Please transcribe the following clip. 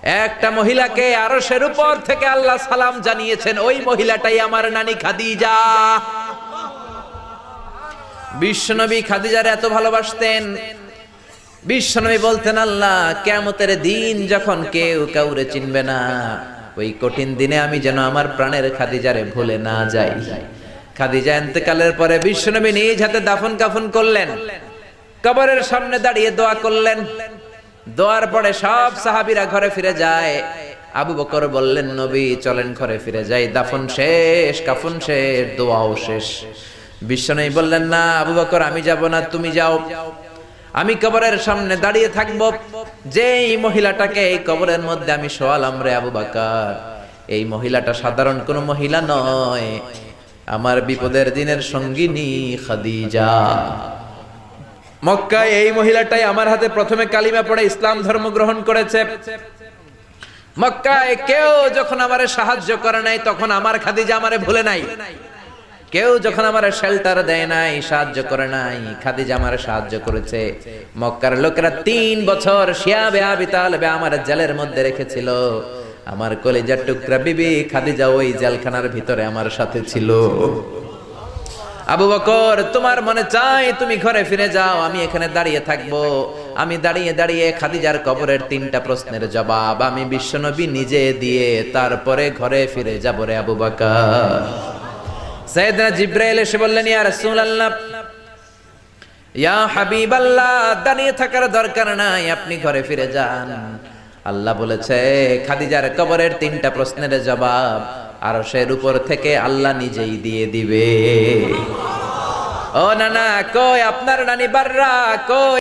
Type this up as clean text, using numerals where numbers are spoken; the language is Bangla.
একটা মহিলাকে আরশের উপর থেকে আল্লাহ সালাম জানিয়েছেন, ওই মহিলাটাই আমার নানি খাদিজা। বিশ্বনবী খাদিজার এত ভালোবাসতেন, বিশ্বনবী বলতেন, আল্লাহ কিয়ামতের দিন যখন কেউ কাউরে চিনবে না, ওই কঠিন দিনে আমি যেন আমার প্রাণের খাদিজারে ভুলে না যাই। খাদিজা ইন্তেকালের পরে বিশ্বনবী নিজ হাতে দাফন কাফন করলেন, কবরের সামনে দাঁড়িয়ে দোয়া করলেন। দোয়ার পরে সব সাহাবীরা ঘরে ফিরে যায়। আবু বকর বললেন, নবী চলেন ঘরে ফিরে যাই, দাফন শেষ, কাফন শেষ, দোয়াও শেষ। বিশ্বনবী বললেন, না আবু বকর, আমি যাব না, তুমি যাও, আমি কবরের সামনে দাঁড়িয়ে থাকবো। যেই মহিলাটাকে এই কবরের মধ্যে আমি শোয়ালাম রে আবু বকর, এই মহিলাটা সাধারণ কোনো মহিলা নয়, আমার বিপদের দিনের সঙ্গিনী খাদিজা। মক্কায় এই মহিলাটাই আমার হাতে প্রথমে কালিমা পড়ে ইসলাম ধর্ম গ্রহণ করেছে। মক্কায় কেউ যখন আমারে সাহায্য করে নাই, তখন আমার খাদিজা আমারে ভুলে নাই। কেউ যখন আমার শেল্টার দেয় নাই, সাহায্য করে নাই, খাদিজা আমারে সাহায্য করেছে। মক্কার লোকেরা 3 বছর শিয়াবে আবি তালেবে আমার জেলের মধ্যে রেখেছিল। আমার কলিজার টুকরা বিবি খাদিজা ওই জেলখানার ভিতরে আমার সাথে ছিল। আবু বকর, তোমার মনে চাই তুমি ঘরে ফিরে যাও, আমি এখানে দাঁড়িয়ে থাকবো। আমি দাঁড়িয়ে দাঁড়িয়ে খাদিজার কবরের 3টা প্রশ্নের জবাব আমি বিশ্বনবী নিজে দিয়ে তারপরে ঘরে ফিরে যাব রে আবু বকর। সাইয়েদনা জিবরাইল এসে বললেন, ইয়া রাসূলুল্লাহ, ইয়া হাবিবাল্লাহ, দাঁড়িয়ে থাকার দরকার নাই, আপনি ঘরে ফিরে যান। আল্লাহ বলেছে খাদিজার কবরের 3টা প্রশ্নের জবাব আরশের উপর থেকে আল্লাহ নিজেই দিয়ে দিবে। ও নানা কই, আপনার নানি বাররা কই?